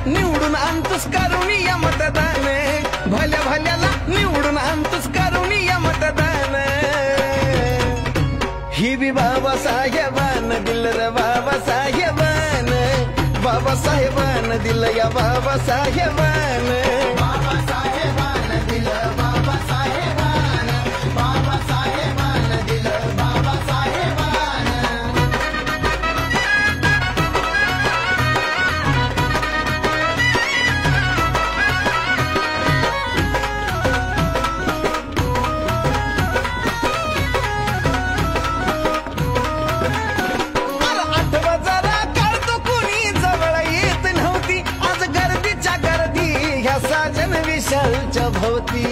निवडून आणतोस करुणीय मतदान, भल्या भल्याला निवडून आणतोस करुणीय मतदान. ही बी बाबासाहेबान दिलं रे बाबासाहेबान, बाबासाहेबान दिलं या बाबासाहेबान. बाबासाहेबान दिलं बाबासाहेबान, बाबासाहेबान दिलं बाबासाहेबान. साजन विशालच्या भोवती